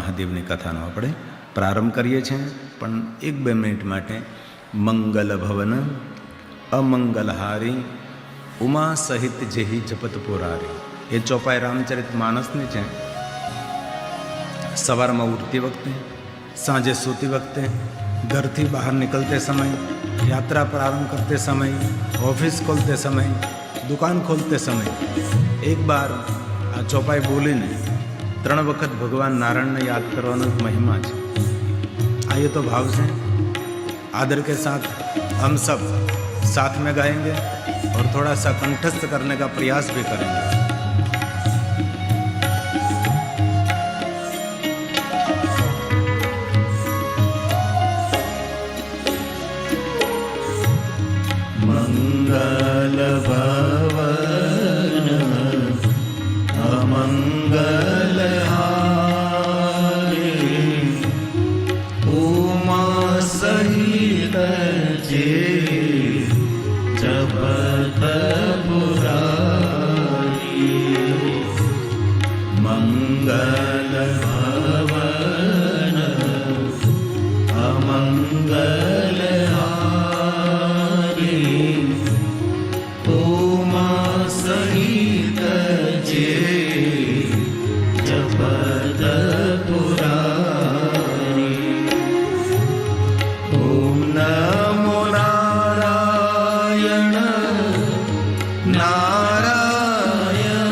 મહાદેવની કથાનો આપણે પ્રારંભ કરીએ છીએ. પણ 1-2 મિનિટ માટે મંગલ ભવન અમંગલહારી ઉમા સહિત જેહી જપત પુરારી, એ ચોપાઈ રામચરિત માનસની છે. સવારમાં ઉઠતી વખતે, સાંજે સૂતી વખતે, ઘરથી બહાર નીકળતે સમય, યાત્રા પ્રારંભ કરતે સમય, ઓફિસ ખોલતે સમય, દુકાન ખોલતે સમય એક બાર આ ચોપાઈ બોલીને 3 વખત ભગવાન નારાયણને યાદ કરવાનો એક મહિમા છે. આ ये तो भाव से आदर के साथ हम सब साथ में गाएंगे और थोड़ा सा कंठस्थ करने का प्रयास भी करेंगे. मंगल भवन अमंगल सहित जे जपत पुरारी, मंगल भवन अमंगल हारी, उमा सहित जे जपत पुरारी. ओम नमो नारायण नारायण,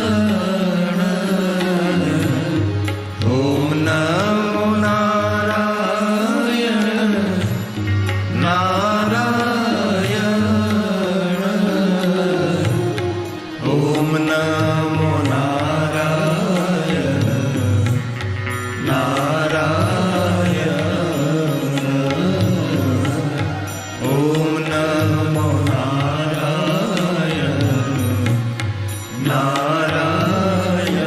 ओम नमो नारायण नारायण, ओम नमो नारायण नारायण, ओम नमो नारायण नारायण,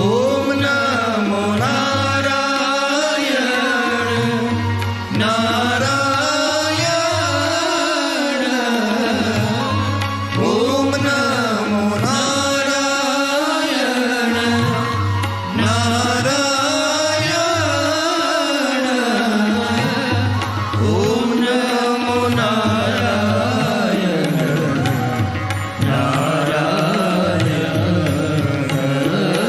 ओम नमो नारायण नारायण, ओम नमो नारायण नारायण, ओम नमो नारायण नारायण,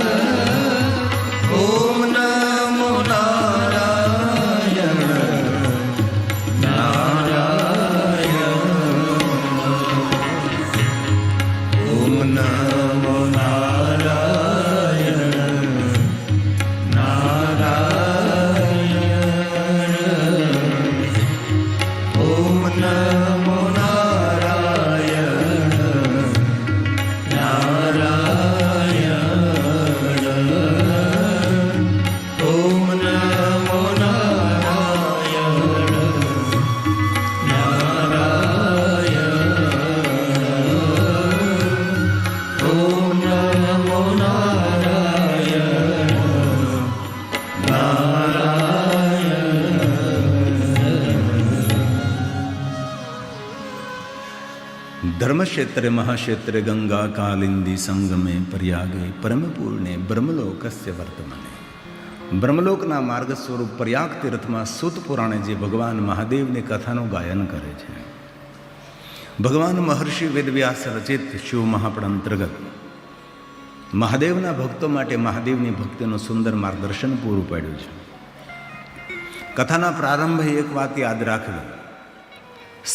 ओम नमो नारायण नारायण, ओम नमो नारायण नारायण, ओम नमो नारायण नारायण, ओम नमो नारायण नारायण, ओम नमो नारायण नारायण. धर्मक्षेत्रे महाक्षेत्रे गंगा कालिंदी संगमे प्रयागे परम पूर्णे ब्रह्मलोकस्य वर्तमाने. બ્રહ્મલોકના માર્ગ સ્વરૂપ પ્રયાગ તીર્થમાં સૂત પુરાણે જે ભગવાન મહાદેવની કથાનું ગાયન કરે છે, ભગવાન મહર્ષિ વેદવ્યાસ રચિત શિવ મહાપુરાણ અંતર્ગત મહાદેવના ભક્તો માટે મહાદેવની ભક્તિનું સુંદર માર્ગદર્શન પૂરું પાડ્યું છે. કથાના પ્રારંભે એક વાત યાદ રાખવી,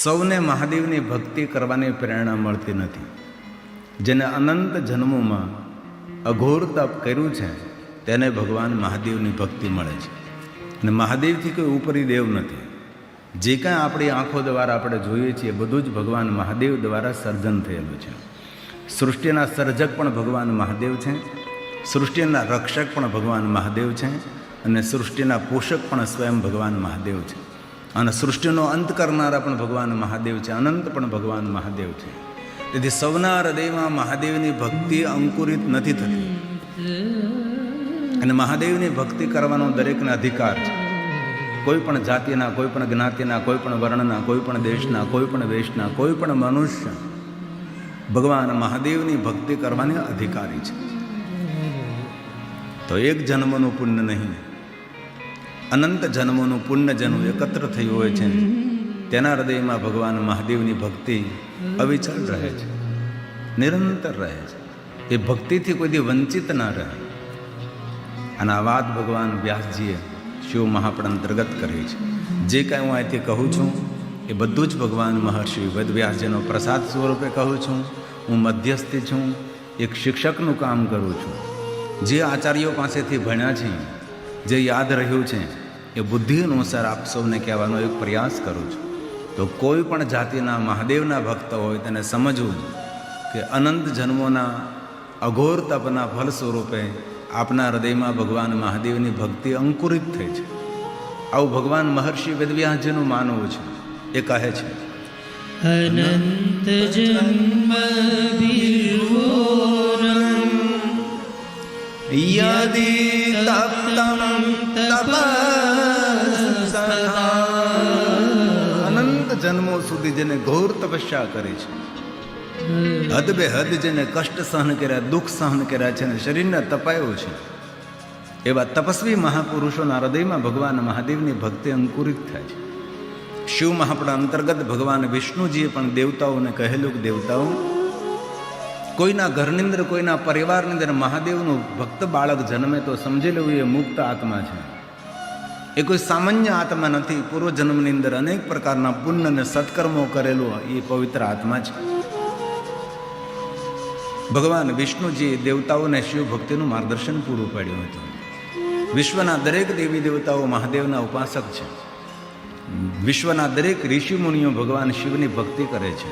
સૌને મહાદેવની ભક્તિ કરવાની પ્રેરણા મળતી નથી. જેને અનંત જન્મોમાં અઘોર તપ કર્યું છે તેને ભગવાન મહાદેવની ભક્તિ મળે છે. અને મહાદેવથી કોઈ ઉપરી દેવ નથી. જે કાંઈ આપણી આંખો દ્વારા આપણે જોઈએ છીએ બધું જ ભગવાન મહાદેવ દ્વારા સર્જન થયેલું છે. સૃષ્ટિના સર્જક પણ ભગવાન મહાદેવ છે, સૃષ્ટિના રક્ષક પણ ભગવાન મહાદેવ છે, અને સૃષ્ટિના પોષક પણ સ્વયં ભગવાન મહાદેવ છે. અને સૃષ્ટિનો અંત કરનારા પણ ભગવાન મહાદેવ છે, અનંત પણ ભગવાન મહાદેવ છે. તેથી સૌના હૃદયમાં મહાદેવની ભક્તિ અંકુરિત નથી થતી. અને મહાદેવની ભક્તિ કરવાનો દરેકને અધિકાર છે. કોઈ પણ જાતિના, કોઈ પણ જ્ઞાતિના, કોઈ પણ વર્ણના, કોઈ પણ દેશના, કોઈ પણ વેશના, કોઈ પણ મનુષ્ય ભગવાન મહાદેવની ભક્તિ કરવાને અધિકારી છે. તો એક જન્મનું પુણ્ય નહીં, અનંત જન્મોનું પુણ્ય જેનું એકત્ર થયું હોય છે તેના હૃદયમાં ભગવાન મહાદેવની ભક્તિ અવિચળ રહે છે, નિરંતર રહે છે. એ ભક્તિથી કોઈ દી વંચિત ના રહે. અને આ વાત ભગવાન વ્યાસજીએ શિવ મહાપણ અંતર્ગત કરી છે. જે કાંઈ હું અહીંથી કહું છું એ બધું જ ભગવાન મહર્ષિ વેદવ્યાસજીનો પ્રસાદ સ્વરૂપે કહું છું. હું મધ્યસ્થી છું, એક શિક્ષકનું કામ કરું છું. જે આચાર્યો પાસેથી ભણ્યા છે, જે યાદ રહ્યું છે એ બુદ્ધિ અનુસાર આપ સૌને કહેવાનો એક પ્રયાસ કરું છું. તો કોઈ પણ જાતિના મહાદેવના ભક્ત હોય તેને સમજવું કે અનંત જન્મોના અઘોર તપના ફલ સ્વરૂપે આપના હૃદયમાં ભગવાન મહાદેવની ભક્તિ અંકુરિત થઈ છે. આવું ભગવાન મહર્ષિ વેદવ્યાસજીનું માનવું છે. એ કહે છે અનંત જન્મ યદિ તપ્તમ તપસ્સદા. અનંત જન્મો સુધી જેને ઘોર તપસ્યા કરી છે, હદ બે હદ જેને કષ્ટ સહન કર્યા, દુઃખ સહન કર્યા છે અને શરીરને તપાયું છે, એવા તપસ્વી મહાપુરુષોના હૃદયમાં ભગવાન મહાદેવની ભક્તિ અંકુરિત થાય છે. શિવ મહાપણ અંતર્ગત ભગવાન વિષ્ણુજીએ પણ દેવતાઓને કહેલું કે દેવતાઓ, કોઈના ઘરની અંદર, કોઈના પરિવારની અંદર મહાદેવનું ભક્ત બાળક જન્મે તો સમજી લેવું એ મુક્ત આત્મા છે. એ કોઈ સામાન્ય આત્મા નથી. પૂર્વજન્મની અંદર અનેક પ્રકારના પુણ્ય અને સત્કર્મો કરેલું એ પવિત્ર આત્મા છે. ભગવાન વિષ્ણુજીએ દેવતાઓને શિવ ભક્તિનું માર્ગદર્શન પૂરું પાડ્યું હતું. વિશ્વના દરેક દેવી દેવતાઓ મહાદેવના ઉપાસક છે. વિશ્વના દરેક ઋષિ મુનિઓ ભગવાન શિવની ભક્તિ કરે છે.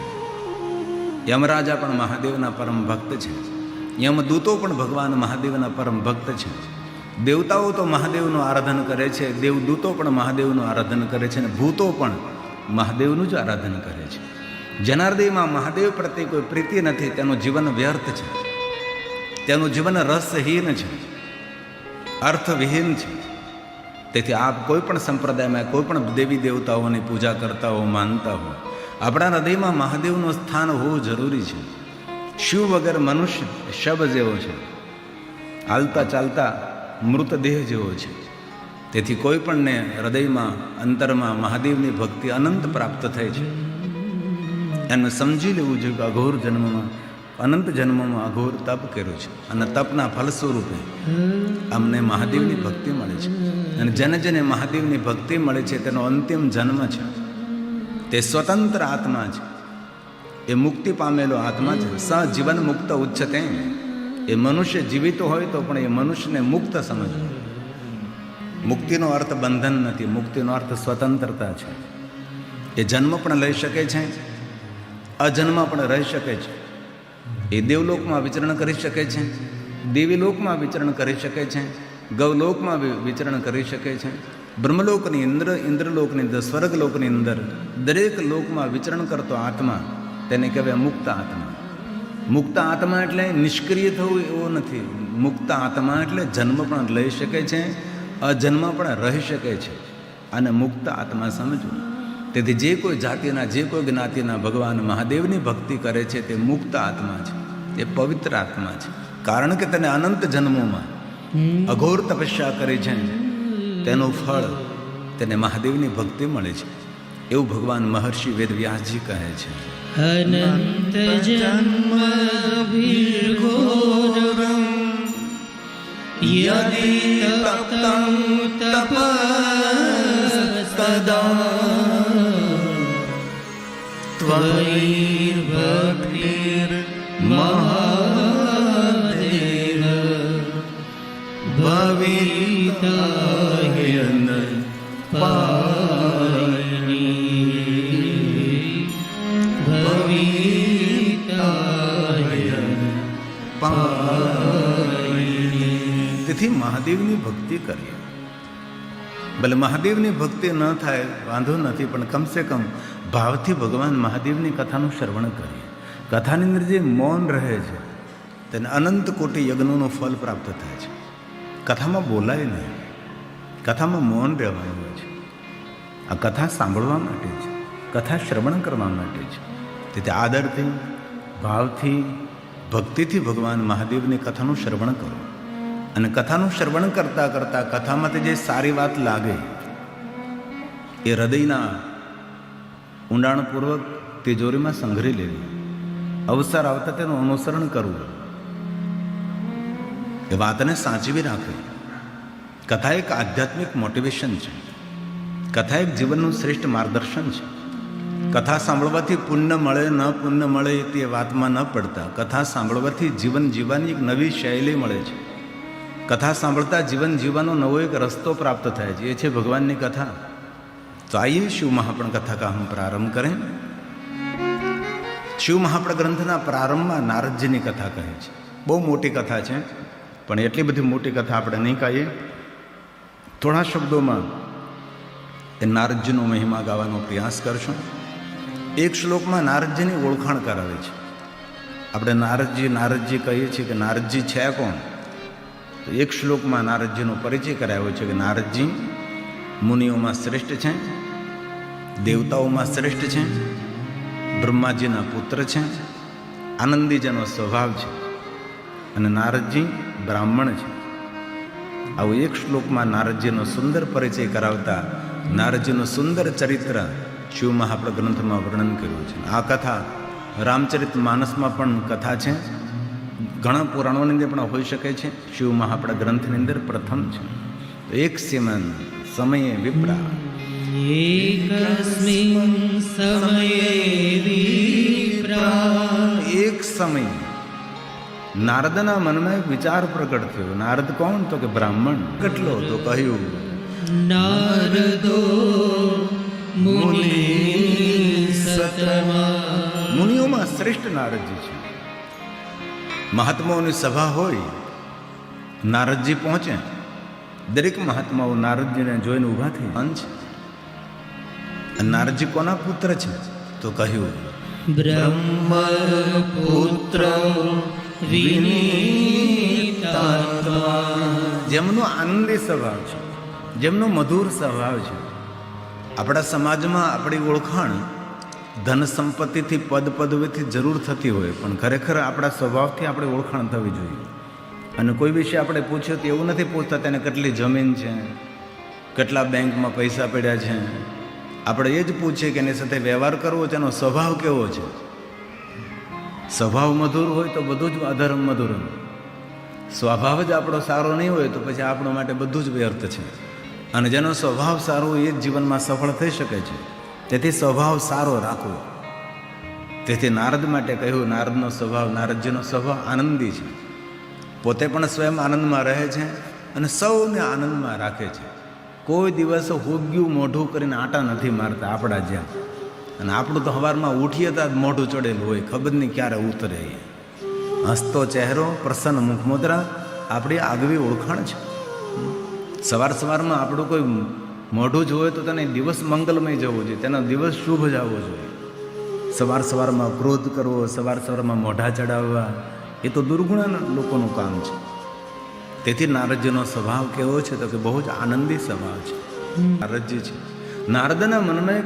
યમરાજા પણ મહાદેવના પરમ ભક્ત છે. યમદૂતો પણ ભગવાન મહાદેવના પરમ ભક્ત છે. દેવતાઓ તો મહાદેવનું આરાધન કરે છે, દેવદૂતો પણ મહાદેવનું આરાધન કરે છે અને ભૂતો પણ મહાદેવનું જ આરાધન કરે છે. જેના હૃદયમાં મહાદેવ પ્રત્યે કોઈ પ્રીતિ નથી તેનું જીવન વ્યર્થ છે, તેનું જીવન રસહીન છે, અર્થવિહીન છે. તેથી આપ કોઈ પણ સંપ્રદાયમાં કોઈ પણ દેવી દેવતાઓની પૂજા કરતા હો, માનતા હો, આપણા હૃદયમાં મહાદેવનું સ્થાન હોવું જરૂરી છે. શિવ વગર મનુષ્ય શબ જેવો છે, હાલતા ચાલતા મૃતદેહ જેવો છે. તેથી કોઈ પણને હૃદયમાં અંતરમાં મહાદેવની ભક્તિ અનંત પ્રાપ્ત થાય છે. એને સમજી લેવું જોઈએ કે અઘોર જન્મમાં, અનંત જન્મમાં અઘોર તપ કર્યું છે અને તપના ફલ સ્વરૂપે અમને મહાદેવની ભક્તિ મળે છે. અને જેને જેને મહાદેવની ભક્તિ મળે છે તેનો અંતિમ જન્મ છે, તે સ્વતંત્ર આત્મા છે, એ મુક્તિ પામેલો આત્મા છે. સજીવન મુક્ત ઉચ્ચતે. એ મનુષ્ય જીવિત હોય તો પણ એ મનુષ્યને મુક્ત સમજવું. મુક્તિનો અર્થ બંધન નથી, મુક્તિનો અર્થ સ્વતંત્રતા છે. એ જન્મ પણ લઈ શકે છે, અજન્મ પણ રહી શકે છે. એ દેવલોકમાં વિચરણ કરી શકે છે, દેવીલોકમાં વિચરણ કરી શકે છે, ગૌલોકમાં વિચરણ કરી શકે છે, બ્રહ્મલોકની ઇન્દ્રલોકની અંદર, સ્વર્ગલોકની અંદર દરેક લોકમાં વિચરણ કરતો આત્મા તેને કહેવાય મુક્ત આત્મા. મુક્ત આત્મા એટલે નિષ્ક્રિય થવું એવું નથી. મુક્ત આત્મા એટલે જન્મ પણ લઈ શકે છે, અજન્મ પણ રહી શકે છે. અને મુક્ત આત્મા સમજવું. તેથી જે કોઈ જાતિના, જે કોઈ જ્ઞાતિના ભગવાન મહાદેવની ભક્તિ કરે છે તે મુક્ત આત્મા છે, તે પવિત્ર આત્મા છે. કારણ કે તેને અનંત જન્મોમાં અઘોર તપસ્યા કરી છે, તેનું ફળ તેને મહાદેવની ભક્તિ મળે છે. એવું ભગવાન મહર્ષિ વેદવ્યાસજી કહે છે. અનંત જન્મ ભીર્ઘોરમ યદિ તપ્તં તપસ્સદા ત્વયૈર્ભક્તિર મહાદેવ ભવિતાયન પાયિની ભવિતાયન પાયિની. તેથી મહાદેવની ભક્તિ કરીએ. ભલે મહાદેવની ભક્તિ ન થાય વાંધો નથી, પણ કમસે કમ ભાવથી ભગવાન મહાદેવની કથાનું શ્રવણ કરીએ. કથાની અંદર જે મૌન રહે છે તેને અનંત કોટી યજ્ઞોનું ફલ પ્રાપ્ત થાય છે. કથામાં બોલાય નહીં, કથામાં મૌન રહેવાનું હોય છે. આ કથા સાંભળવા માટે છે, કથા શ્રવણ કરવા માટે છે. તેથી આદરથી, ભાવથી, ભક્તિથી ભગવાન મહાદેવની કથાનું શ્રવણ કરો. અને કથાનું શ્રવણ કરતાં કરતાં કથામાંથી જે સારી વાત લાગે એ હૃદયના ઊંડાણપૂર્વક તિજોરીમાં સંઘરી લેવી, અવસર આવતા તેનું અનુસરણ કરવું, એ વાતને સાચવી રાખવી. કથા એક આધ્યાત્મિક મોટિવેશન છે. કથા એક જીવનનું શ્રેષ્ઠ માર્ગદર્શન છે. કથા સાંભળવાથી પુણ્ય મળે ન પુણ્ય મળે તે વાતમાં ન પડતા કથા સાંભળવાથી જીવન જીવવાની એક નવી શૈલી મળે છે. કથા સાંભળતા જીવન જીવવાનો નવો એક રસ્તો પ્રાપ્ત થાય છે. એ છે ભગવાનની કથા. તો આઈએ શિવ મહાપણ કથા કા હમ પ્રારંભ કરેं. શિવ મહાપણ ગ્રંથના પ્રારંભમાં નારદજીની કથા કહે છે. બહુ મોટી કથા છે, પણ એટલી બધી મોટી કથા આપણે નહીં કહીએ. થોડા શબ્દોમાં એ નારદજીનો મહિમા ગાવાનો પ્રયાસ કરશું. એક શ્લોકમાં નારદજીની ઓળખાણ કરાવે છે. આપણે નારદજી કહીએ છીએ કે નારદજી છે કોણ? તો એક શ્લોકમાં નારદજીનો પરિચય કરાવ્યો છે કે નારદજી મુનિઓમાં શ્રેષ્ઠ છે, દેવતાઓમાં શ્રેષ્ઠ છે, બ્રહ્માજીના પુત્ર છે, આનંદીજીનો સ્વભાવ છે અને નારદજી બ્રાહ્મણ છે. આવું એક શ્લોકમાં નારદજીનો સુંદર પરિચય કરાવતા નારદજીનું સુંદર ચરિત્ર શિવ મહાપણ ગ્રંથમાં વર્ણન કર્યું છે. આ કથા રામચરિત માનસમાં પણ કથા છે, ઘણા પુરાણોની અંદર પણ હોઈ શકે છે. શિવ મહાપણ ગ્રંથની અંદર પ્રથમ છે. એક સમયે વિપ્રા એકસ્મિન સમયે વિપ્રા. એક સમય નારદના મનમાં વિચાર પ્રગટ થયો. નારદ કોણ? તો કે બ્રાહ્મણ. કેટલો? તો કહ્યું નારદો મુનિ સતમા. મુનિઓમાં શ્રેષ્ઠ નારદજી છે. મહાત્માઓની સભા હોય, નારદજી પહોંચે. દરેક મહાત્માઓ નારદજીને જોઈને ઊભા થઈ. અંશ નારદજી કોના પુત્ર છે? તો કહ્યું બ્રહ્મપુત્ર વિનીતાત્મા. જેમનો આનંદી સ્વભાવ છે, જેમનો મધુર સ્વભાવ છે. આપણા સમાજમાં આપણી ઓળખાણ ધન સંપત્તિથી પદ પદવીથી જરૂર થતી હોય, પણ ખરેખર આપણા સ્વભાવથી આપણે ઓળખાણ થવી જોઈએ. અને કોઈ વિશે આપણે પૂછ્યું તો એવું નથી પૂછતા તેને કેટલી જમીન છે, કેટલા બેંકમાં પૈસા પડ્યા છે. આપણે એ જ પૂછીએ કે એની સાથે વ્યવહાર કરવો છે, એનો સ્વભાવ કેવો છે. સ્વભાવ મધુર હોય તો બધું જ અધર્મ મધુર. સ્વભાવ જ આપણો સારો નહીં હોય તો પછી આપણો માટે બધું જ વ્યર્થ છે. અને જેનો સ્વભાવ સારો હોય એ જ જીવનમાં સફળ થઈ શકે છે. તેથી સ્વભાવ સારો રાખવો. તેથી નારદ માટે કહ્યું, નારદનો સ્વભાવ, નારદજીનો સ્વભાવ આનંદી છે. પોતે પણ સ્વયં આનંદમાં રહે છે અને સૌને આનંદમાં રાખે છે. કોઈ દિવસ હોગ્યું મોઢું કરીને આટા નથી મારતા આપણા જ્યાં. અને આપણું તો સવારમાં ઉઠીએ તો મોઢું ચડેલું હોય, ખબર નહીં ક્યારે ઉતરે. હસતો ચહેરો, પ્રસન્ન મુખમુદ્રા આપણી આગવી ઓળખાણ છે. સવારમાં આપણું કોઈ મોઢું જ હોય તો તેને દિવસ મંગલમય જવો જોઈએ, તેનો દિવસ શુભ જવો જોઈએ. સવારમાં ક્રોધ કરવો, સવારમાં મોઢા ચડાવવા, એ તો દુર્ગુણના લોકોનું કામ છે. તેથી નારદજીનો સ્વભાવ કેવો છે? તો કે બહુ જ આનંદી સ્વભાવ છે નારદજી છે. નારદના મનમાં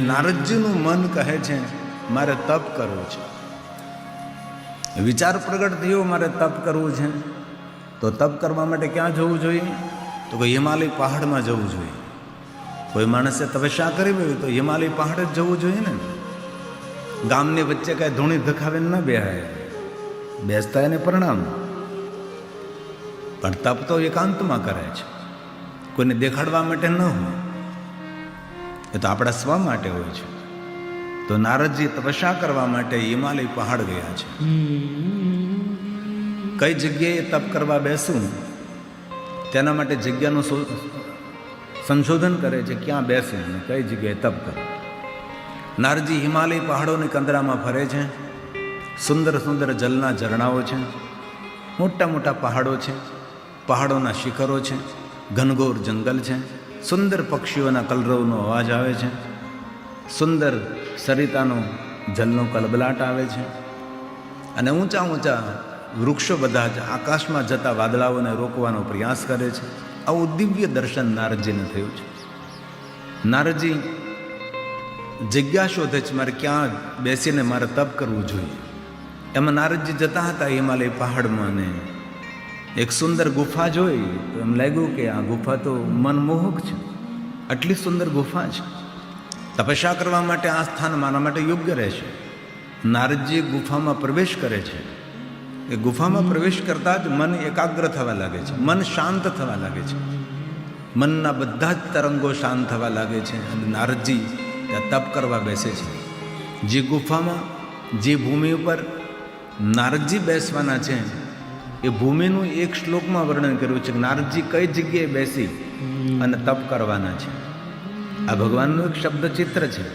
નારદજીનું મન કહે છે મારે તપ કરવું છે. વિચાર પ્રગટ થયો મારે તપ કરવું છે. તો તપ કરવા માટે ક્યાં જવું જોઈએ? તો કે હિમાલય પહાડમાં જવું જોઈએ. કોઈ માણસે તપસ્યા કરવી હોય તો હિમાલય પહાડ જ જવું જોઈએ ને. ગામની વચ્ચે કાંઈ ધૂણી ધખાવીને ન બેહાય, બેસતા એને પરિણામ. પણ તપ તો એકાંતમાં કરે છે, કોઈને દેખાડવા માટે ન હોય, એ તો આપણા સ્વ માટે હોય છે. તો નારદજી તપસ્યા કરવા માટે હિમાલય પહાડ ગયા છે. કઈ જગ્યાએ તપ કરવા બેસું તેના માટે જગ્યાનું સંશોધન કરે છે, ક્યાં બેસે અને કઈ જગ્યાએ તપ કરે. નારદજી હિમાલય પહાડોની કંદરામાં ફરે છે. સુંદર સુંદર જલના ઝરણાઓ છે, મોટા મોટા પહાડો છે, પહાડોના શિખરો છે, ઘનઘોર જંગલ છે, સુંદર પક્ષીઓના કલરવનો અવાજ આવે છે, સુંદર સરિતાનો જલનો કલબલાટ આવે છે. અને ઊંચા ઊંચા વૃક્ષો બધા જ આકાશમાં જતા વાદળાઓને રોકવાનો પ્રયાસ કરે છે. આવું દિવ્ય દર્શન નારદજીને થયું છે. નારદજી જગ્યા શોધે છે, મારે ક્યાં બેસીને મારે તપ કરવું જોઈએ. એમાં નારદજી જતા હતા હિમાલય પહાડમાં, ને એક સુંદર ગુફા જોઈ તો એમ લાગ્યું કે આ ગુફા તો મનમોહક છે. આટલી સુંદર ગુફા છે, તપસ્યા કરવા માટે આ સ્થાન મારા માટે યોગ્ય રહેશે. નારદજી ગુફામાં પ્રવેશ કરે છે. એ ગુફામાં પ્રવેશ કરતાં જ મન એકાગ્ર થવા લાગે છે, મન શાંત થવા લાગે છે, મનના બધા જ તરંગો શાંત થવા લાગે છે. અને નારદજી ત્યાં તપ કરવા બેસે છે. જે ગુફામાં, જે ભૂમિ ઉપર નારદજી બેસવાના છે એ ભૂમિનું એક શ્લોકમાં વર્ણન કર્યું છે કે નારદજી કઈ જગ્યાએ બેસી અને તપ કરવાના છે. આ ભગવાનનું એક શબ્દ ચિત્ર છે.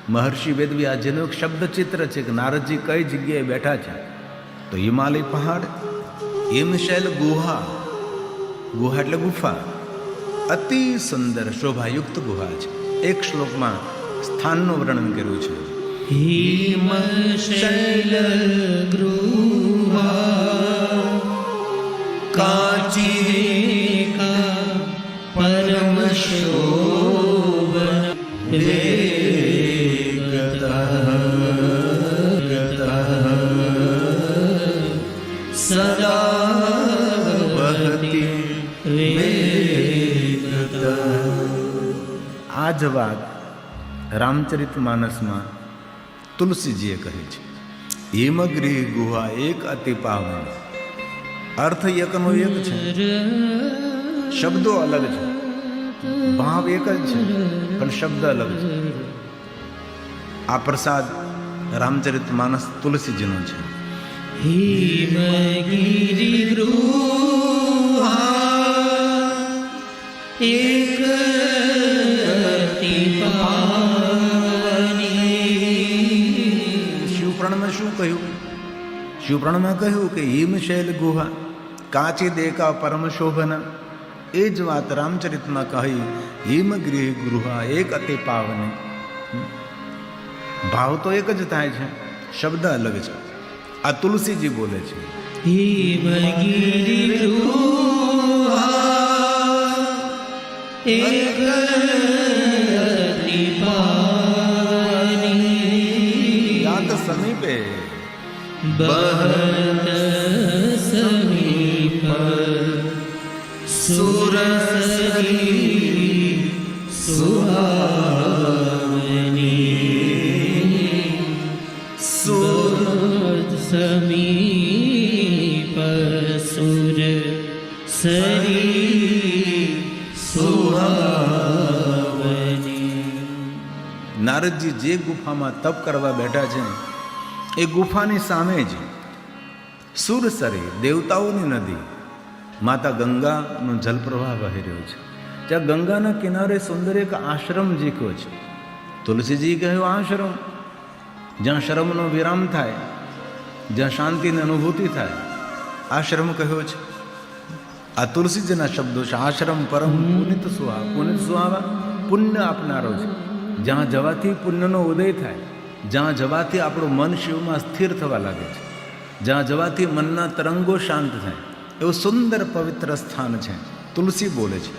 મહર્ષિ વેદવ્યાસજીનું એક શબ્દ ચિત્ર છે કે નારદજી કઈ જગ્યાએ બેઠા છે. તો હિમાલય પહાડ, હિમશૈલ ગુહા, ગુહા એટલે ગુફા, અતિ સુંદર શોભાયુક્ત ગુહા છે. એક શ્લોકમાં સ્થાનનું વર્ણન કર્યું છે. હિમશૈલ ગૃહા કાચી પરમ શોભન સદા આ જ વાત રામચરિતમાનસમાં તુલસીજીએ કહી છે. હિમગૃહ ગુહા એક અતિ પાવન. અર્થ એકનો એક છે, શબ્દો અલગ છે, ભાવ એક જ છે, પણ શબ્દ અલગ છે. આ પ્રસાદ રામચરિતમાનસ તુલસીજીનો છે. હિમગિરી ગૃહા એક અતિ પાવની. શિવપુરાણમાં શું કહ્યું? શિવપુરાણમાં કહ્યું કે હિમશૈલ ગુહા કાચી દેકા પરમ શોભના. એ જ વાત રામચરિતમાં કહી, હિમગૃહ ગૃહા એક અતિ પાવની. ભાવ તો એક જ થાય છે, શબ્દ અલગ છે. આ તુલસીજી બોલે છે. હિમગિરી ગૃહા એક અતિ પાવની. યાત સમીપે બહત સમીપ સુરસરી સુહાવની. સુરત સમીપ સુર સરી સુહાવની. નારદજી જે ગુફામાં તપ કરવા બેઠા છે એ ગુફાની સામે જ સુરસરી, દેવતાઓની નદી, માતા ગંગાનો જલપ્રવાહ વહી રહ્યો છે. ત્યાં ગંગાના કિનારે સુંદર એક આશ્રમ જીક્યો છે. તુલસીજી કહ્યું આશ્રમ, જ્યાં શરમનો વિરામ થાય, જ્યાં શાંતિની અનુભૂતિ થાય, આશ્રમ કહ્યો છે. આ તુલસીજીના શબ્દો છે. આશ્રમ પરમ પુનિત સુહા. પુનિત સુહાવા પુણ્ય આપનારો છે. જ્યાં જવાથી પુણ્યનો ઉદય થાય, જ્યાં જવાથી આપણું મન શિવમાં સ્થિર થવા લાગે છે, જ્યાં જવાથી મનના તરંગો શાંત થાય, એવું સુંદર પવિત્ર સ્થાન છે. તુલસી બોલે છે.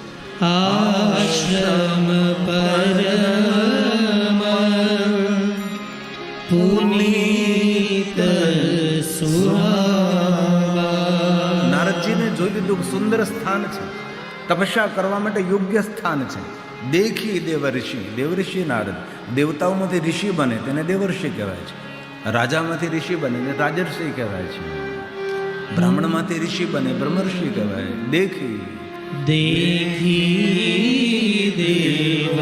આશ્રમ પરમ પુનિત સુહાવા. નારદજીને જોઈ લીધું સુંદર સ્થાન છે, તપસ્યા કરવા માટે યોગ્ય સ્થાન છે. દેખી દેવ ઋષિ, દેવઋષિ નારદ, દેવતાઓમાંથી ઋષિ બને તેને દેવર્ષિ કહેવાય છે. રાજામાંથી ઋષિ બને તેને રાજર્ષિ કહેવાય છે. બ્રાહ્મણમાંથી ઋષિ બને બ્રહ્મર્ષિ કહેવાય. દેખી દેખી દેવ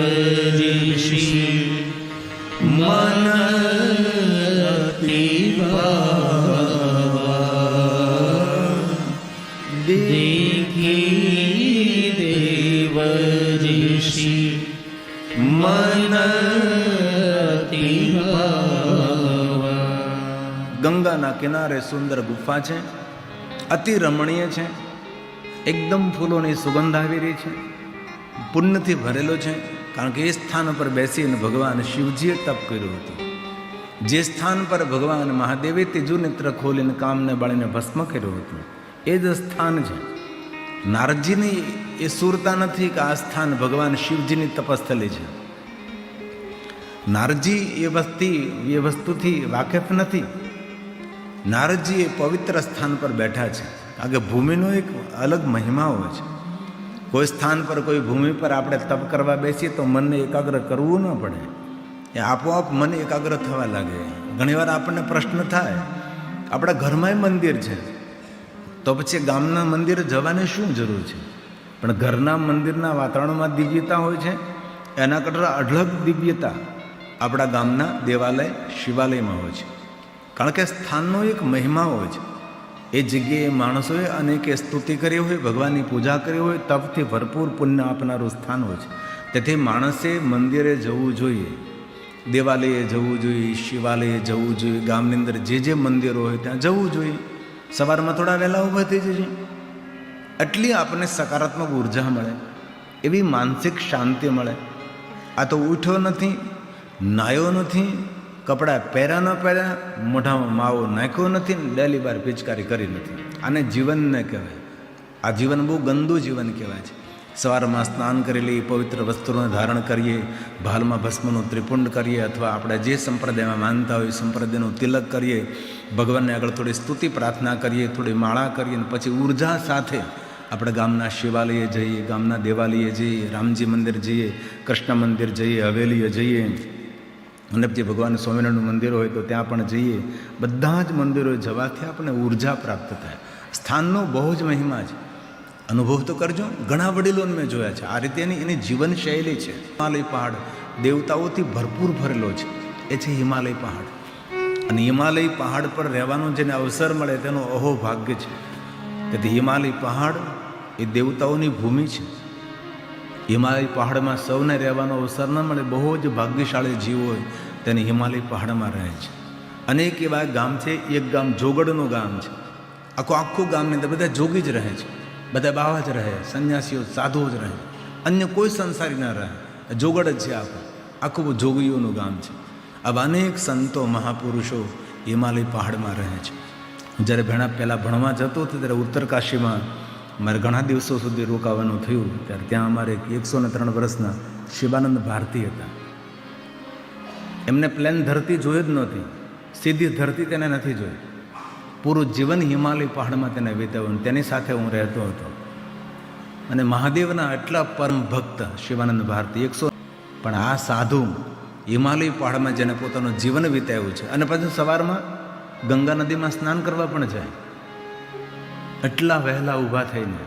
ઋષિ મન અતિ ભાવા. દેખી દેવ ઋષિ મન અતિ ભાવા. ગંગાના કિનારે સુંદર ગુફા છે, અતિ રમણીય છે, એકદમ ફૂલોની સુગંધ આવી રહી છે, પુણ્યથી ભરેલો છે. કારણ કે એ સ્થાન પર બેસીને ભગવાન શિવજીએ તપ કર્યું હતું. જે સ્થાન પર ભગવાન મહાદેવે ત્રીજું નેત્ર ખોલીને કામને બાળીને ભસ્મ કર્યું હતું, એ જ સ્થાન છે. નારદજીની એ સુરતા નથી કે આ સ્થાન ભગવાન શિવજીની તપસ્થલી છે. નારદજી એ વસ્તુથી વાકેફ નથી. નારદજી એ પવિત્ર સ્થાન પર બેઠા છે. કારણ કે ભૂમિનો એક અલગ મહિમા હોય છે. કોઈ સ્થાન પર, કોઈ ભૂમિ પર આપણે તપ કરવા બેસીએ તો મનને એકાગ્ર કરવું ન પડે, એ આપોઆપ મન એકાગ્ર થવા લાગે. ઘણીવાર આપણને પ્રશ્ન થાય, આપણા ઘરમાં મંદિર છે તો પછી ગામના મંદિરે જવાની શું જરૂર છે? પણ ઘરના મંદિરના વાતાવરણમાં દિવ્યતા હોય છે, એના કરતાં અઢળક દિવ્યતા આપણા ગામના દેવાલય, શિવાલયમાં હોય છે. કારણ કે સ્થાનનો એક મહિમા હોય છે. એ જગ્યાએ માણસોએ અનેકે સ્તુતિ કરી હોય, ભગવાનની પૂજા કરી હોય, તપથી ભરપૂર પુણ્ય આપનારું સ્થાન હોય છે. તેથી માણસે મંદિરે જવું જોઈએ, દેવાલયે જવું જોઈએ, શિવાલયે જવું જોઈએ, ગામની અંદર જે મંદિરો હોય ત્યાં જવું જોઈએ. સવારમાં થોડા વહેલા ઊભા થઈ જશે, એટલી આપણને સકારાત્મક ઉર્જા મળે, એવી માનસિક શાંતિ મળે. આ તો ઉઠ્યો નથી, નાયો નથી, કપડાં પહેર્યા ન પહેર્યા, મોઢામાં માવો નાખ્યો નથી, ડેલી બાર પિચકારી કરી નથી. આને જીવન ન કહેવાય. આ જીવન બહુ ગંદુ જીવન કહેવાય છે. સવારમાં સ્નાન કરી લઈએ, પવિત્ર વસ્ત્રોને ધારણ કરીએ, ભાલમાં ભસ્મનું ત્રિપુંડ કરીએ, અથવા આપણે જે સંપ્રદાયમાં માનતા હોય સંપ્રદાયનું તિલક કરીએ, ભગવાનને આગળ થોડી સ્તુતિ પ્રાર્થના કરીએ, થોડી માળા કરીએ, અને પછી ઉર્જા સાથે આપણે ગામના શિવાલયે જઈએ, ગામના દેવાલયે જઈએ, રામજી મંદિર જઈએ, કૃષ્ણ મંદિર જઈએ, હવેલીએ જઈએ, અને જે ભગવાન સ્વામિનારાયણનું મંદિર હોય તો ત્યાં પણ જઈએ. બધા જ મંદિરોએ જવાથી આપણને ઉર્જા પ્રાપ્ત થાય. સ્થાનનો બહુ જ મહિમા છે. અનુભવ તો કરજો. ઘણા વડીલોને મેં જોયા છે. આ રીતે એની જીવનશૈલી છે. હિમાલય પહાડ દેવતાઓથી ભરપૂર ભરેલો છે. એ છે હિમાલય પહાડ. અને હિમાલય પહાડ પર રહેવાનો જેને અવસર મળે તેનો અહો ભાગ્ય છે. તેથી હિમાલય પહાડ એ દેવતાઓની ભૂમિ છે. હિમાલય પહાડમાં સૌને રહેવાનો અવસર ન મળે. બહુ જ ભાગ્યશાળી જીવ હોય તેને હિમાલય પહાડમાં રહે છે. અનેક એવા ગામ છે. એક ગામ જોગડનું ગામ છે. આખું ગામની અંદર બધા જોગી જ રહે છે, બધા બાવા જ રહે, સંન્યાસીઓ, સાધુઓ જ રહે, અન્ય કોઈ સંસારી ન રહે. જોગડ જ છે. આખું જોગીઓનું ગામ છે. આવા અનેક સંતો, મહાપુરુષો હિમાલય પહાડમાં રહે છે. જ્યારે પહેલાં ભણવા જતો હતો ત્યારે ઉત્તરકાશીમાં મારે ઘણા દિવસો સુધી રોકાવાનું થયું. ત્યારે ત્યાં અમારે 103 વર્ષના શિવાનંદ ભારતી હતા. એમને પ્લેન ધરતી જોઈ જ નહોતી, સીધી ધરતી તેને નથી જોઈ. પૂરું જીવન હિમાલય પહાડમાં તેને વિતાવ્યું. તેની સાથે હું રહેતો હતો. અને મહાદેવના એટલા પરમ ભક્ત શિવાનંદ ભારતી 100. પણ આ સાધુ હિમાલય પહાડમાં જેને પોતાનું જીવન વિતાવ્યું છે, અને પછી સવારમાં ગંગા નદીમાં સ્નાન કરવા પણ જાય. એટલા વહેલા ઊભા થઈને.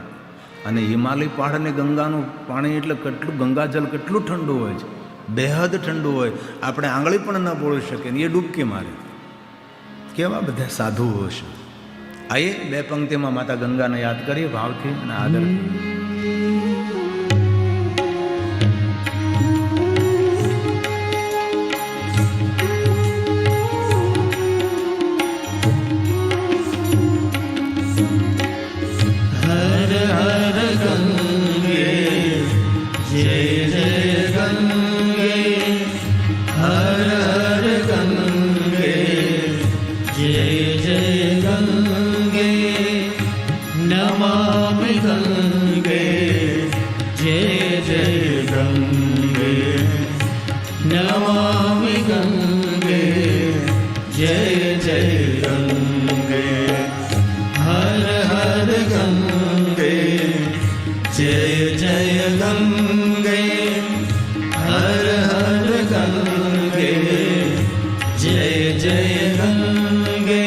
અને હિમાલય પહાડ અને ગંગાનું પાણી એટલે કેટલું, ગંગાજલ કેટલું ઠંડુ હોય છે, બેહદ ઠંડુ હોય. આપણે આંગળી પણ ન બોળી શકીએ ને એ ડૂબકી મારે. કેવા બધા સાધુઓ છે. આઈએ બે પંક્તિમાં માતા ગંગાને યાદ કરીએ ભાવથી અને આદરથી. नमामि गंगे जय जय गंगे हर हर गंगे जय जय गंगे हर हर गंगे जय जय गंगे।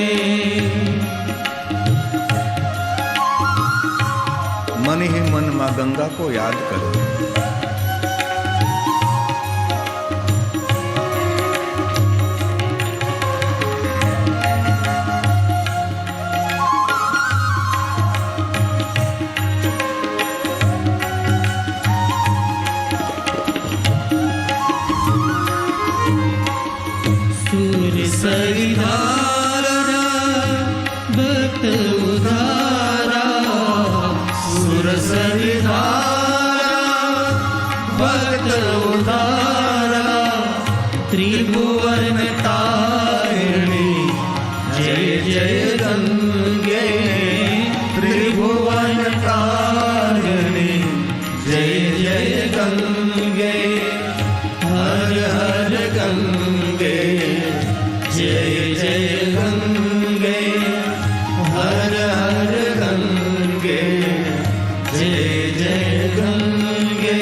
मन ही मन मां गंगा को याद करो। सरिधारा भक्त उधारा सुर सरिधारा भक्त उधारा त्रिभुवन तारिणी जय जय गंगे त्रिभुवन तारिणी गंगे जय जय गंगे हर हर गंगे जय जय गंगे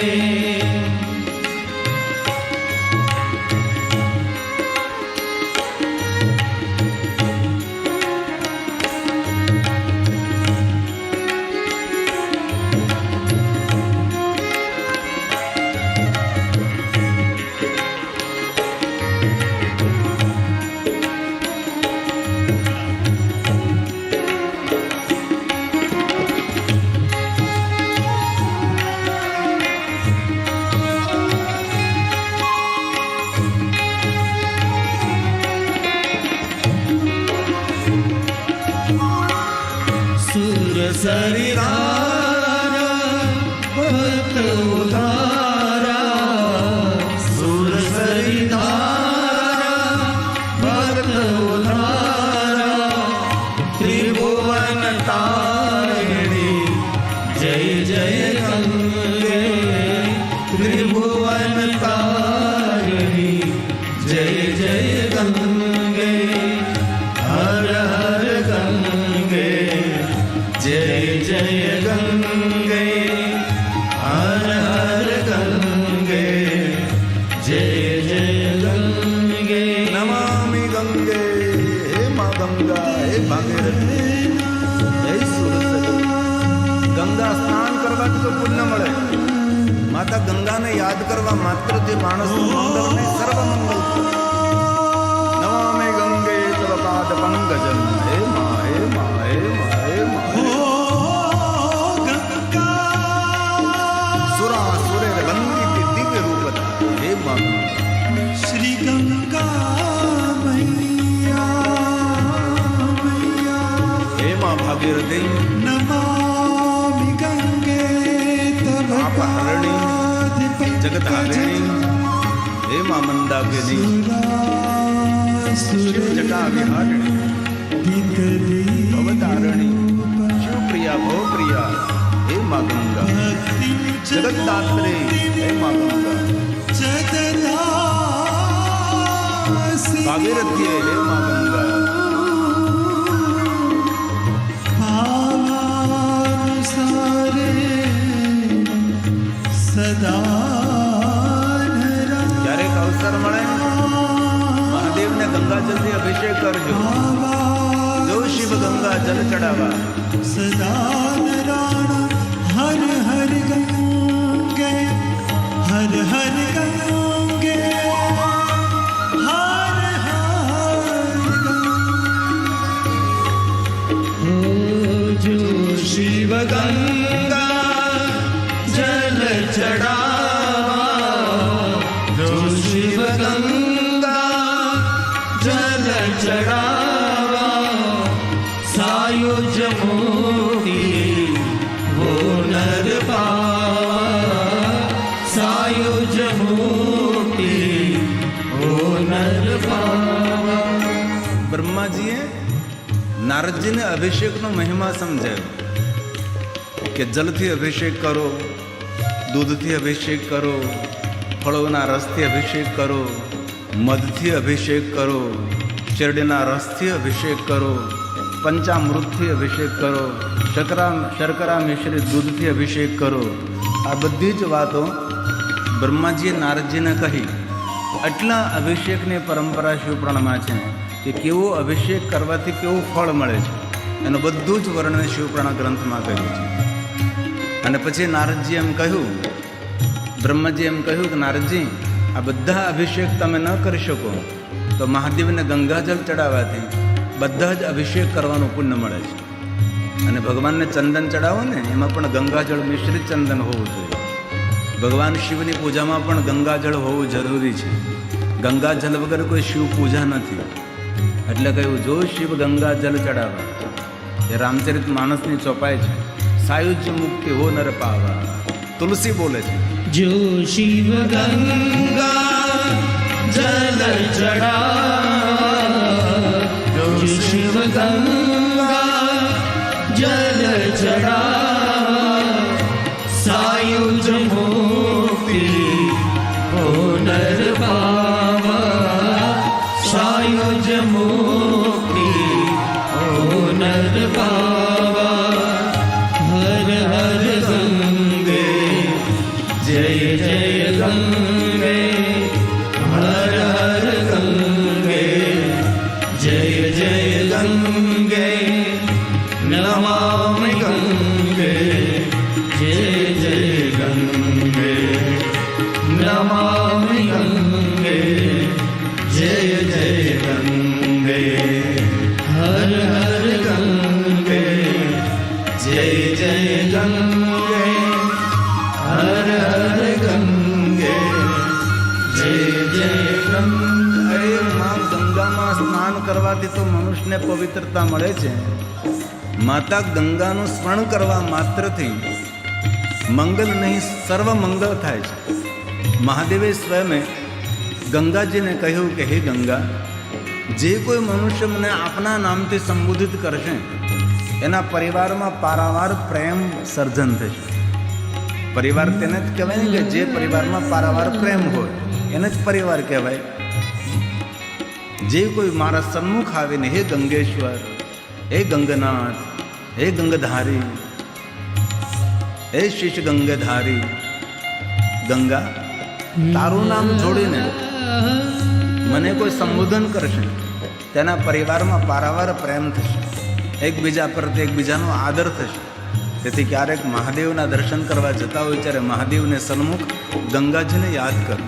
सरिधारा भक्त उधारा सुर सरिधारा भक्त उधारा त्रिभुवन तारिणी जय जय गंगे त्रिभुवन तारिणी जय जय गंगे हर हर गंगे जय जय गंगे हर हर गंगे जय जय गंगे नमामि गंगे हे माँ गंगा हे भागीरथी जय सुरसरी गंगा स्नान करवाથી તો પુણ્ય મળે માતા ગંગાને યાદ કરવા માત્રથી માણસનું મંગળ ને સર્વ મંગળ નમામિ ગંગે તવ પાદ પંકજમ હે મા હે મા હે મા હે મા दिव्य रूप हे मां श्री गंगा मैया हे मां भागीरथी नमामि गंगे तव पाद जगत हारिणी हे मां मंदाकिनी शिव जटा विहारिणी भवतारिणी शिव प्रिया भव प्रिया हे मां गंगा जगत दात्री हे मां गंगा भागीरथी हे मां गंगा सदा ક્યારેક અવસર મળે મહાદેવને ગંગાજલથી અભિષેક કરજો જો શિવ ગંગા જલ ચડાવા सदा हर हर गंगे हर हर गंगे हर हर जो शिव गंगा जल चढ़ावा जो शिव गंगा जल चढ़ावा सायुज मोती वो नर पावा सायुज मोती वो नर पावा બ્રહ્માજીએ નારદજીને અભિષેકનો મહિમા સમજાવ્યો કે જલથી અભિષેક કરો, દૂધથી અભિષેક કરો, ફળોના રસથી અભિષેક કરો, મધથી અભિષેક કરો, શેરડીના રસથી અભિષેક કરો, પંચામૃતથી અભિષેક કરો, શર્કરા મિશ્રિત દૂધથી અભિષેક કરો. આ બધી જ વાતો બ્રહ્માજીએ નારદજીને કહી. આટલા અભિષેકની પરંપરા શિવપુરાણમાં છે કે કેવો અભિષેક કરવાથી કેવું ફળ મળે છે એનું બધું જ વર્ણન શિવપુરાણ ગ્રંથમાં કહ્યું છે. અને પછી નારદજી એમ કહ્યું, બ્રહ્માજી એમ કહ્યું કે નારદજી, આ બધા અભિષેક તમે ન કરી શકો તો મહાદેવને ગંગાજળ ચડાવવાથી બધા જ અભિષેક કરવાનું પુણ્ય મળે છે. અને ભગવાનને ચંદન ચડાવો ને એમાં પણ ગંગાજળ મિશ્રિત ચંદન હોવું જોઈએ. ભગવાન શિવની પૂજામાં પણ ગંગાજળ હોવું જરૂરી છે. ગંગાજળ વગર કોઈ શિવ પૂજા નથી. એટલે કહ્યું, જો શિવ ગંગાજળ ચડાવવા એ રામચરિત માનસની ચોપાઈ છે. સાયુજ્ય મુક્તિ હો નર પાવા. તુલસી બોલે છે, जो शिव गंगा जल चढ़ा जो शिव गंगा जल चढ़ा सायुज मोती हो नर पावा जय गंगे हर हर गंगे जय जय गंगे नमामि गंगे जय जय गंगे नमामि गंगे जय जय गंगे हर हर गंगे जय जय गंगे हर हर गंगे जय जय गंगे। માં ગંગામાં સ્નાન કરવાથી તો મનુષ્યને પવિત્રતા મળે છે. માતા ગંગાનું સ્મરણ કરવા માત્રથી મંગલ નહીં સર્વ મંગલ થાય છે. મહાદેવે સ્વયં ગંગાજીને કહ્યું કે હે ગંગા, જે કોઈ મનુષ્ય મને આપના નામથી સંબોધિત કરશે એના પરિવારમાં પારાવાર પ્રેમ સર્જન થશે. પરિવાર તેને જ કહેવાય ને કે જે પરિવારમાં પારાવાર પ્રેમ હોય એને જ પરિવાર કહેવાય. જે કોઈ મારા સન્મુખ આવીને હે ગંગેશ્વર, હે ગંગનાથ, હે ગંગધારી, હે શીશ ગંગધારી, ગંગા તારું નામ જોડીને મને કોઈ સંબોધન કરશે તેના પરિવારમાં પારાવાર પ્રેમ થશે, એકબીજા પ્રત્યે એકબીજાનો આદર થશે. તેથી ક્યારેક મહાદેવના દર્શન કરવા જતા હોય ત્યારે મહાદેવને સન્મુખ ગંગાજીને યાદ કરો.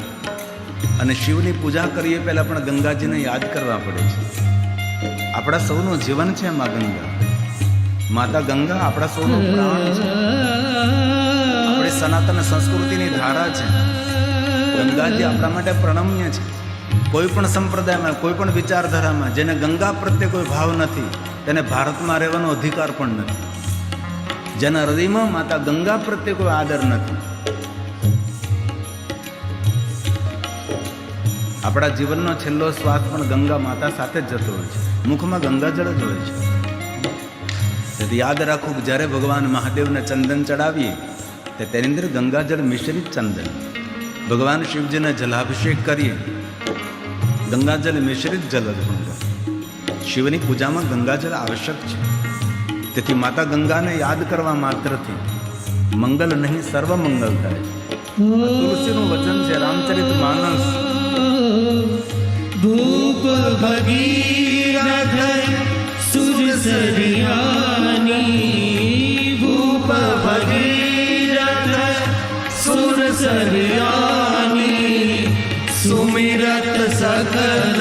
અને શિવની પૂજા કરીએ પહેલાં પણ ગંગાજીને યાદ કરવા પડે છે. આપણા સૌનું જીવન છે મા ગંગા. માતા ગંગા આપણા સૌનો પ્રાણ છે, આપણી સનાતન સંસ્કૃતિની ધારા છે. ગંગાજી આપણા માટે પ્રણમ્ય છે. કોઈ પણ સંપ્રદાયમાં, કોઈ પણ વિચારધારામાં જેને ગંગા પ્રત્યે કોઈ ભાવ નથી તેને ભારતમાં રહેવાનો અધિકાર પણ નથી. જેના હૃદયમાં માતા ગંગા પ્રત્યે કોઈ આદર નથી. આપણા જીવનનો છેલ્લો શ્વાસ પણ ગંગા માતા સાથે જ જતો હોય છે. મુખમાં ગંગાજળ જ હોય છે. તેથી યાદ રાખવું કે જ્યારે ભગવાન મહાદેવને ચંદન ચડાવીએ તો તેની અંદર ગંગાજળ મિશ્રિત ચંદન. ભગવાન શિવજીને જલાભિષેક કરીએ ગંગાજળ મિશ્રિત જલ અર્પણ કરે. શિવની પૂજામાં ગંગાજળ આવશ્યક છે. તેથી માતા ગંગાને યાદ કરવા માત્રથી મંગલ નહીં સર્વ મંગલ થાય. તુલસીનું વચન છે રામચરિત માનસ. ભૂપ ભગીરથ સુરસરિયાની, ભૂપ ભગીરથ સુરસરિયાની, સુમિરત સકલ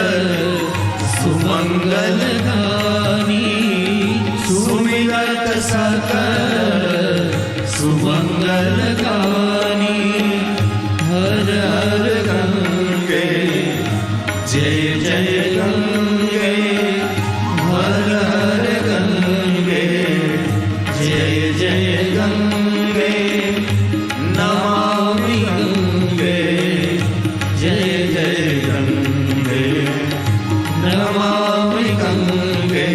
સુમંગલ ગાની, સુમિરત સકલ સુમંગલ ગાની. હર હર ગંગે જય જય ગંગે હર હર ગંગે જય જય ગંગે નમામિ ગંગે જય જય ગંગે નમામિ ગંગે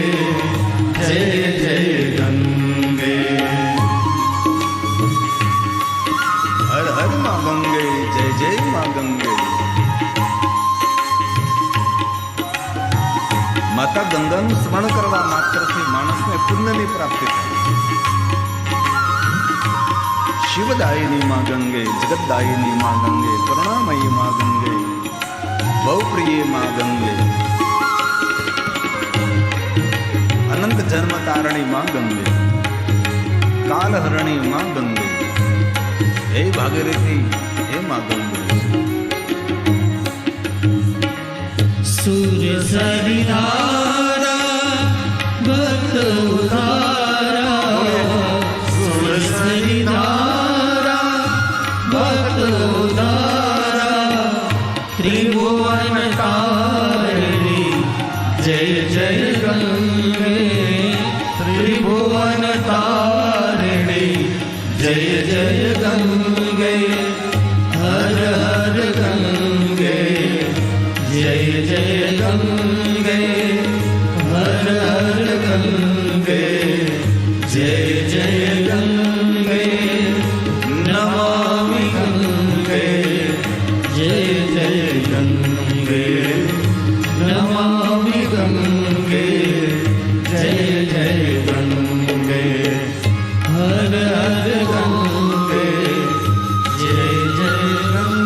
જય જય ગંગે. હર હર માં ગંગે, જય જય માં ગંગે. માતા ગંગાનું સ્મરણ કરવા માત્રથી માણસને પુણ્યની પ્રાપ્તિ થાય. શિવદાયિની માં ગંગે, જગતદાયિની માં ગંગે, કરુણામયી માં ગંગે, બહુપ્રિય માં ગંગે, અનંત જન્મ તારણી માં ગંગે, કાલહરણી માં ગંગે, હે ભાગીરથી, હે માં ગંગે. સુરસરિધારા ભક્ત ઉધારા, સુરસરિધારા ભક્ત ઉધારા, ત્રિભુવન તારિણી જય જય ગંગે, ત્રિભુવન તારિણી જય જય ગંગે. હર હર ગંગે જય જય ગંગે હર હર ગંગે જય જય ગંગે નમામિ ગંગે જય જય ગંગે નમામિ ગંગે જય જય ગંગે હર હર ગંગે જય જય ગંગે.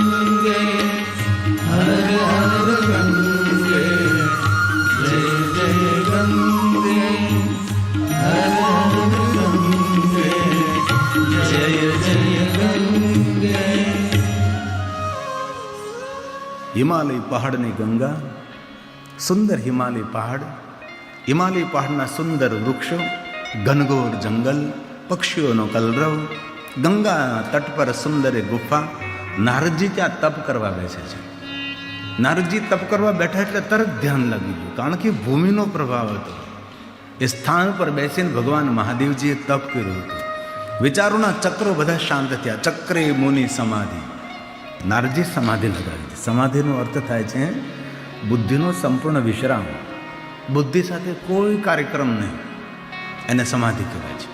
હિમાલય પહાડની ગંગા, સુંદર હિમાલય પહાડના સુંદર વૃક્ષો, ઘનઘોર જંગલ, પક્ષીઓનો કલરવ, ગંગાના તટ પર સુંદર ગુફા. નારદજી ત્યાં તપ કરવા બેસે છે. નારદજી તપ કરવા બેઠા એટલે તરત ધ્યાન લાગી ગયું, કારણ કે ભૂમિનો પ્રભાવ હતો. એ સ્થાન પર બેસીને ભગવાન મહાદેવજીએ તપ કર્યું હતું. વિચારોના ચક્રો બધા શાંત થયા. ચક્રે મુનિ સમાધિ. નારદજી સમાધિ લગાવી છે. સમાધિનો અર્થ થાય છે બુદ્ધિનો સંપૂર્ણ વિશ્રામ. બુદ્ધિ સાથે કોઈ કાર્યક્રમ નહીં, એને સમાધિ કહેવાય છે.